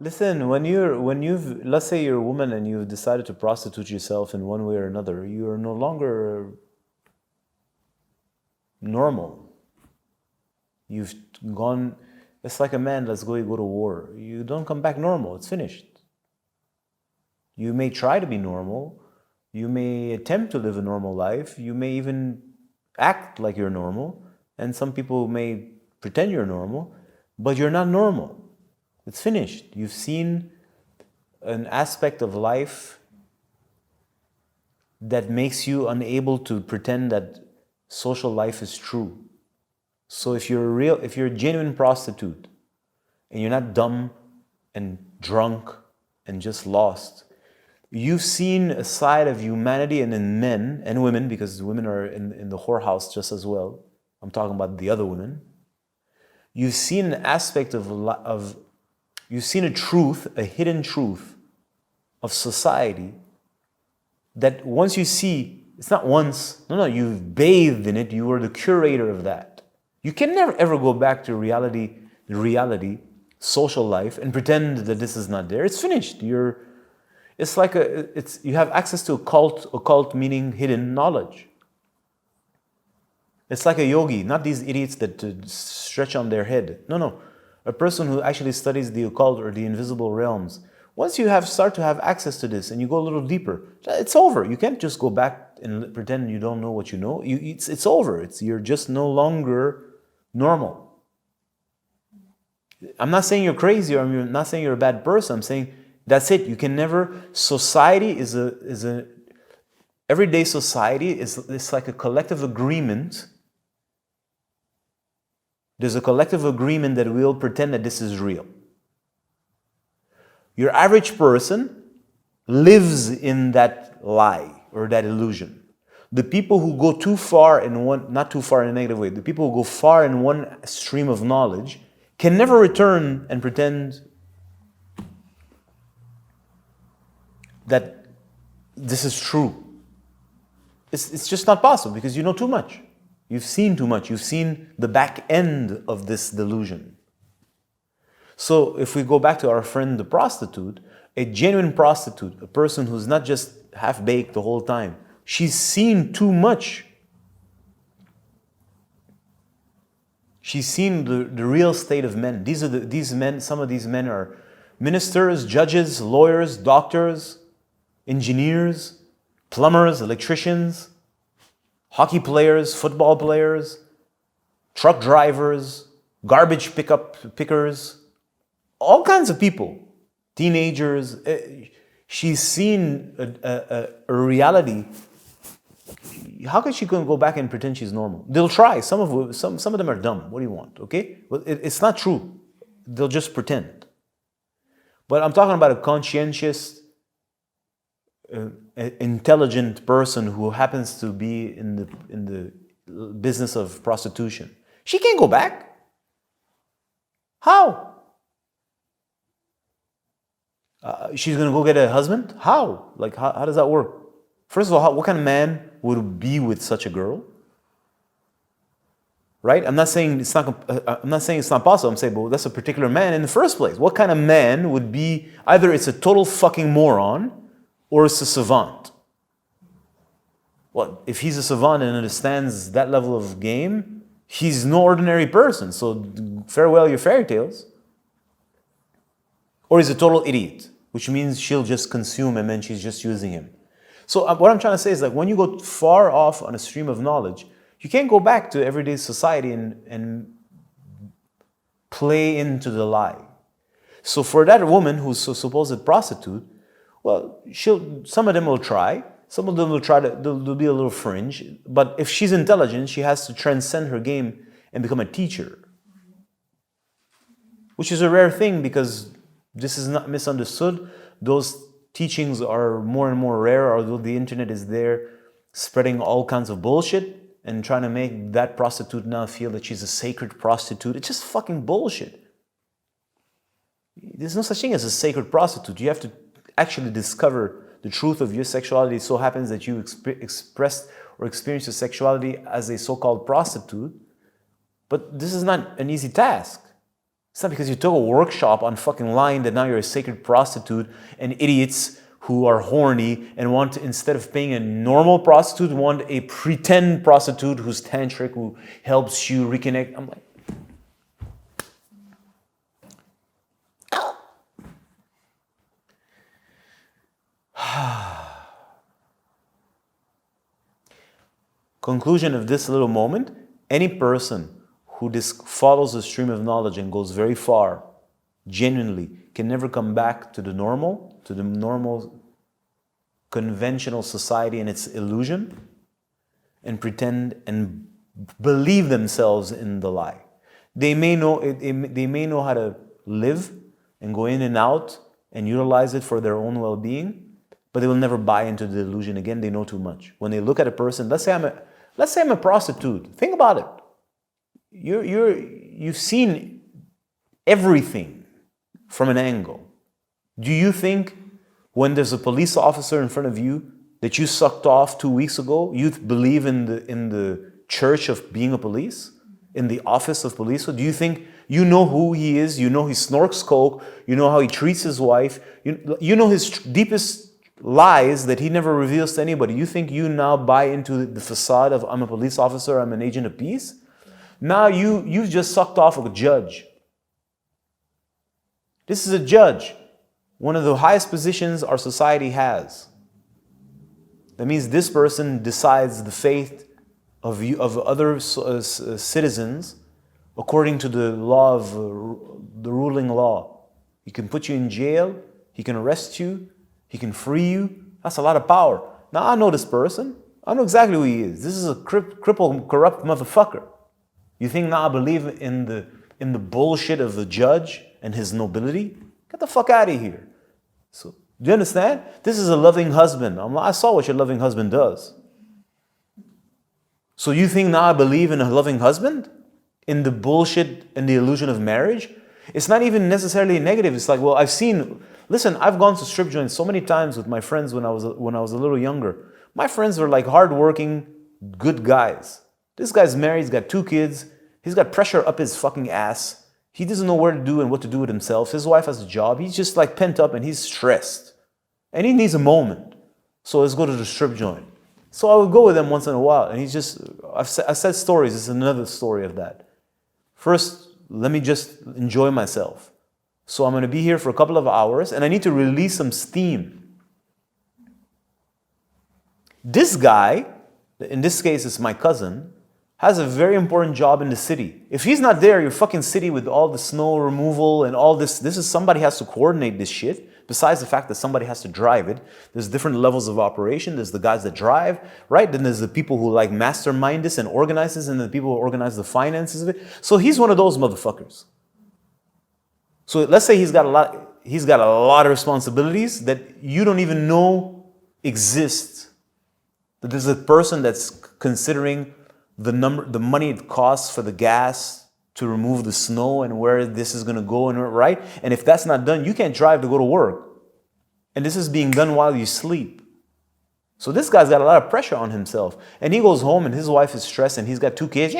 Listen, let's say you're a woman and you've decided to prostitute yourself in one way or another, you are no longer normal. You've gone, it's like a man, let's go, you go to war. You don't come back normal, it's finished. You may try to be normal, you may attempt to live a normal life, you may even act like you're normal, and some people may pretend you're normal, but you're not normal. It's finished. You've seen an aspect of life that makes you unable to pretend that social life is true. So if you're a genuine prostitute, and you're not dumb and drunk and just lost, you've seen a side of humanity, and in men and women, because women are in the whorehouse just as well. I'm talking about the other women. You've seen an aspect you've seen a truth, a hidden truth of society that once you see, it's not once, no, you've bathed in it, you were the curator of that. You can never ever go back to reality, social life, and pretend that this is not there. It's finished. You have access to occult meaning hidden knowledge. It's like a yogi, not these idiots that stretch on their head. No. A person who actually studies the occult or the invisible realms. Once you start to have access to this and you go a little deeper, it's over. You can't just go back and pretend you don't know what you know. It's over. You're just no longer normal. I'm not saying you're crazy, or I'm not saying you're a bad person. I'm saying that's it. You can never. Society is a everyday society is like a collective agreement. There's a collective agreement that we'll pretend that this is real. Your average person lives in that lie or that illusion. The people who go too far in one, not too far in a negative way, the people who go far in one stream of knowledge can never return and pretend that this is true. It's just not possible because you know too much. You've seen too much. You've seen the back end of this delusion. So if we go back to our friend the prostitute, a genuine prostitute, a person who's not just half-baked the whole time, she's seen too much. She's seen the real state of men. These men, some of these men are ministers, judges, lawyers, doctors, engineers, plumbers, electricians, hockey players, football players, truck drivers, garbage pickers, all kinds of people, teenagers. She's seen a reality. How can she go back and pretend she's normal? They'll try. Some of them are dumb. What do you want? Okay, well, it's not true. They'll just pretend. But I'm talking about a conscientious, intelligent person who happens to be in the business of prostitution. She can't go back. How? She's going to go get a husband? How? Like, how does that work? First of all, what kind of man would be with such a girl? Right? I'm not saying it's not possible. I'm saying, well, that's a particular man in the first place. What kind of man would be, either it's a total fucking moron or it's a savant? Well, if he's a savant and understands that level of game, he's no ordinary person. So farewell your fairy tales. Or he's a total idiot, which means she'll just consume him and she's just using him. So what I'm trying to say is that when you go far off on a stream of knowledge, you can't go back to everyday society and play into the lie. So for that woman who's a supposed prostitute, well, some of them will try. Some of them will try they'll be a little fringe. But if she's intelligent, she has to transcend her game and become a teacher. Which is a rare thing because this is not misunderstood. Those teachings are more and more rare, although the internet is there spreading all kinds of bullshit and trying to make that prostitute now feel that she's a sacred prostitute. It's just fucking bullshit. There's no such thing as a sacred prostitute. You have to actually discover the truth of your sexuality. It so happens that you expressed or experienced your sexuality as a so-called prostitute. But this is not an easy task. It's not because you took a workshop on fucking lying that now you're a sacred prostitute, and idiots who are horny and want to, instead of paying a normal prostitute, want a pretend prostitute who's tantric, who helps you reconnect. I'm like, conclusion of this little moment, any person who follows the stream of knowledge and goes very far, genuinely, can never come back to the normal conventional society and its illusion, and pretend and believe themselves in the lie. They may know how to live and go in and out and utilize it for their own well-being, but they will never buy into the illusion again. They know too much. When they look at a person, let's say I'm a prostitute. Think about it. You've seen everything from an angle. Do you think when there's a police officer in front of you that you sucked off 2 weeks ago, you believe in the church of being a police? In the office of police? So do you think you know who he is? You know he snorks coke. You know how he treats his wife. You know his deepest lies that he never reveals to anybody. You think you now buy into the facade of I'm a police officer, I'm an agent of peace? Now you've just sucked off of a judge. This is a judge, one of the highest positions our society has. That means this person decides the fate of other citizens according to the law of the ruling law. He can put you in jail, he can arrest you, he can free you. That's a lot of power. Now I know this person. I know exactly who he is. This is a crippled, corrupt motherfucker. You think now I believe in the bullshit of the judge and his nobility? Get the fuck out of here. So, do you understand? This is a loving husband. I saw what your loving husband does. So you think now I believe in a loving husband? In the bullshit and the illusion of marriage? It's not even necessarily negative. It's like, well, listen, I've gone to strip joints so many times with my friends when I was a little younger. My friends were like hardworking, good guys. This guy's married, he's got 2 kids, he's got pressure up his fucking ass. He doesn't know where to do and what to do with himself. His wife has a job. He's just like pent up and he's stressed. And he needs a moment. So let's go to the strip joint. So I would go with him once in a while. And I said stories. It's another story of that. First, let me just enjoy myself. So I'm going to be here for a couple of hours and I need to release some steam. This guy, in this case it's my cousin, has a very important job in the city. If he's not there, your fucking city with all the snow removal and all this is somebody has to coordinate this shit. Besides the fact that somebody has to drive it, there's different levels of operation. There's the guys that drive, right? Then there's the people who like mastermind this and organize this, and the people who organize the finances of it. So he's one of those motherfuckers. So let's say he's got a lot of responsibilities that you don't even know exist. That there's a person that's considering the money it costs for the gas to remove the snow and where this is going to go, and right? And if that's not done, you can't drive to go to work. And this is being done while you sleep. So this guy's got a lot of pressure on himself. And he goes home and his wife is stressed and he's got 2 kids.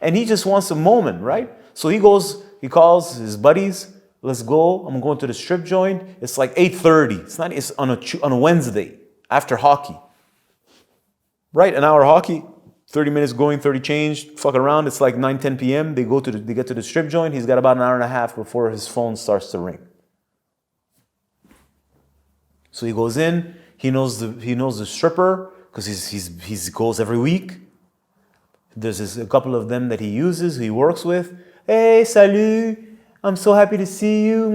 And he just wants a moment, right? So he calls his buddies, let's go. I'm going to the strip joint. It's like 8:30. It's on a Wednesday after hockey. Right, an hour hockey. 30 minutes going, 30 change, fuck around. It's like 9, 10 p.m. They get to the strip joint. He's got about an hour and a half before his phone starts to ring. So he goes in. He knows the stripper because he goes every week. There's a couple of them that he uses, he works with. Hey, salut. I'm so happy to see you.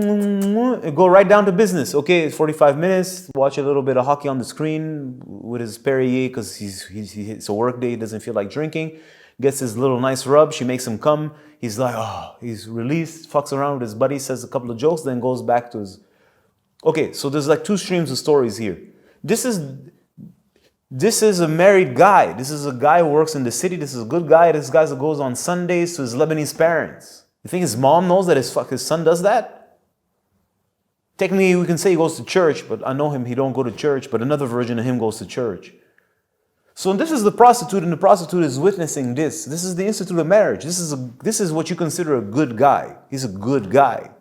Go right down to business. Okay, it's 45 minutes. Watch a little bit of hockey on the screen with his Perrier because it's a work day. He doesn't feel like drinking. Gets his little nice rub. She makes him come. He's like, he's released, fucks around with his buddy, says a couple of jokes, then goes back to his... Okay, so there's like 2 streams of stories here. This is a married guy. This is a guy who works in the city. This is a good guy. This guy that goes on Sundays to his Lebanese parents. You think his mom knows that his son does that? Technically, we can say he goes to church, but I know him, he don't go to church, but another version of him goes to church. So this is the prostitute, and the prostitute is witnessing this. This is the institute of marriage. This is what you consider a good guy. He's a good guy.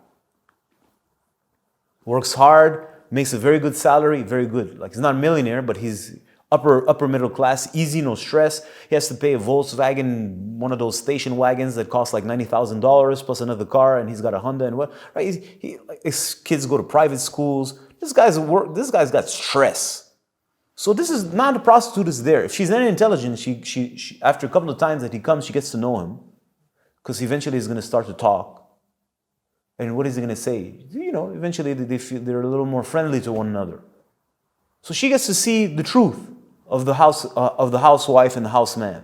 Works hard, makes a very good salary, very good. Like, he's not a millionaire, but he's upper middle class, easy, no stress. He has to pay a Volkswagen, one of those station wagons that cost like $90,000 plus another car, and he's got a Honda and what? Right? His kids go to private schools. This guy's got stress. So this is not the prostitute is there. If she's any intelligent, she after a couple of times that he comes, she gets to know him, because eventually he's going to start to talk. And what is he going to say? You know, eventually they feel they're a little more friendly to one another. So she gets to see the truth of the housewife and the houseman.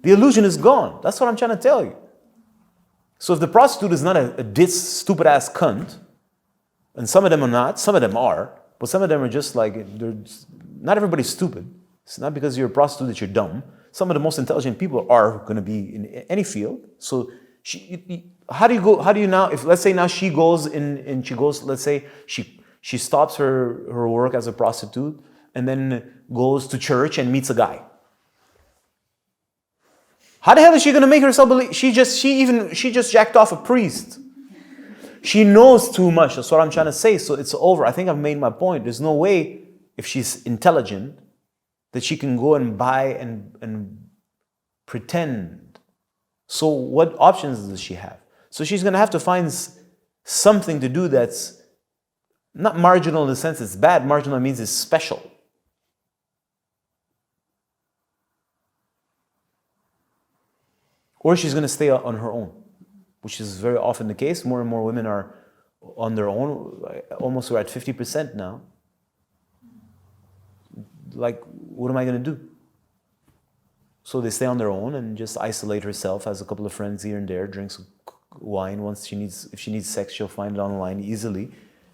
The illusion is gone. That's what I'm trying to tell you. So if the prostitute is not a stupid ass cunt, and some of them are not, some of them are. But some of them are just like, not everybody's stupid. It's not because you're a prostitute that you're dumb. Some of the most intelligent people are going to be in any field. So how do you now, if let's say now she goes and she goes, let's say she stops her work as a prostitute and then goes to church and meets a guy. How the hell is she going to make herself believe? She just jacked off a priest. She knows too much. That's what I'm trying to say. So it's over. I think I've made my point. There's no way, if she's intelligent, that she can go and buy and pretend. So what options does she have? So she's going to have to find something to do that's not marginal in the sense it's bad. Marginal means it's special. Or she's going to stay on her own, which is very often the case. More and more women are on their own. Almost we're at 50% now. Like, what am I going to do? So they stay on their own and just isolate herself, has a couple of friends here and there, drinks wine. If she needs sex, she'll find it online easily.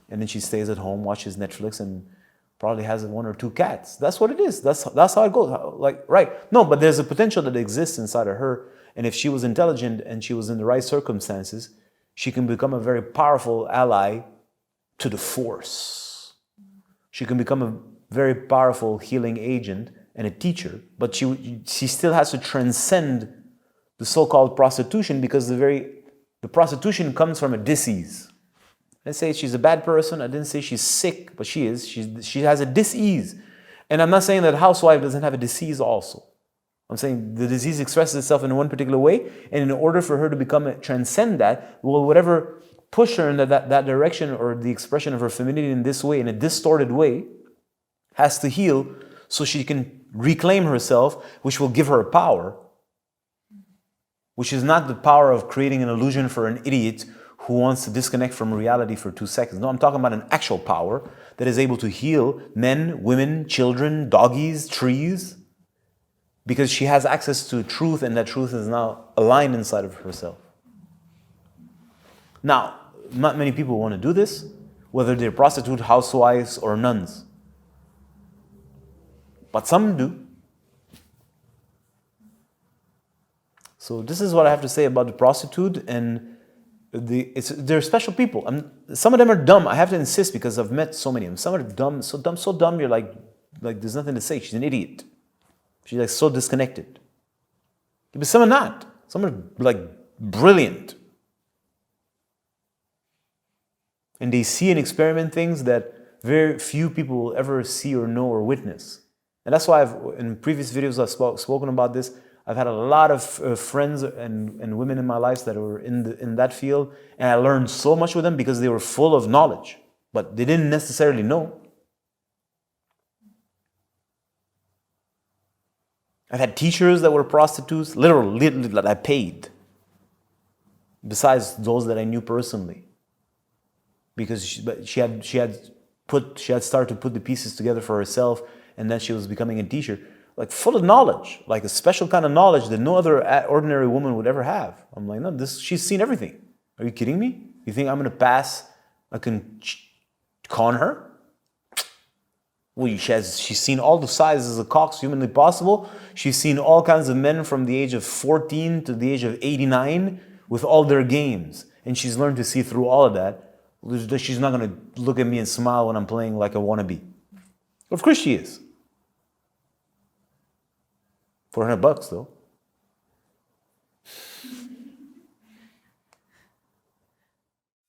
And then she stays at home, watches Netflix, and probably has 1 or 2 cats. That's what it is. That's how it goes. Like, right. No, but there's a potential that exists inside of her. And if she was intelligent and she was in the right circumstances, she can become a very powerful ally to the force. She can become a very powerful healing agent and a teacher, but she still has to transcend the so-called prostitution, because the prostitution comes from a disease. I didn't say she's a bad person. I didn't say she's sick, but she is. She has a disease. And I'm not saying that a housewife doesn't have a disease also. I'm saying the disease expresses itself in one particular way, and in order for her to transcend that, well, whatever push her in that direction, or the expression of her femininity in this way, in a distorted way, has to heal so she can reclaim herself, which will give her power, which is not the power of creating an illusion for an idiot who wants to disconnect from reality for 2 seconds. No, I'm talking about an actual power that is able to heal men, women, children, doggies, trees, because she has access to truth, and that truth is now aligned inside of herself. Now, not many people want to do this, whether they're prostitute, housewives, or nuns. But some do. So this is what I have to say about the prostitute, and they're special people. Some of them are dumb. I have to insist, because I've met so many of them. Some are dumb, so dumb. You're like there's nothing to say. She's an idiot. She's like so disconnected. But some are not. Some are like brilliant. And they see and experiment things that very few people will ever see or know or witness. And that's why in previous videos I've spoken about this. I've had a lot of friends and women in my life that were in that field, and I learned so much with them because they were full of knowledge, but they didn't necessarily know. I've had teachers that were prostitutes, literally that I paid, besides those that I knew personally, because she had started to put the pieces together for herself, and then she was becoming a teacher, like full of knowledge, like a special kind of knowledge that no other ordinary woman would ever have. I'm like, no, she's seen everything. Are you kidding me? You think I'm going to pass? I can con her? Well, she's seen all the sizes of cocks humanly possible. She's seen all kinds of men from the age of 14 to the age of 89 with all their games. And she's learned to see through all of that. She's not going to look at me and smile when I'm playing like a wannabe. Of course she is. $400 though.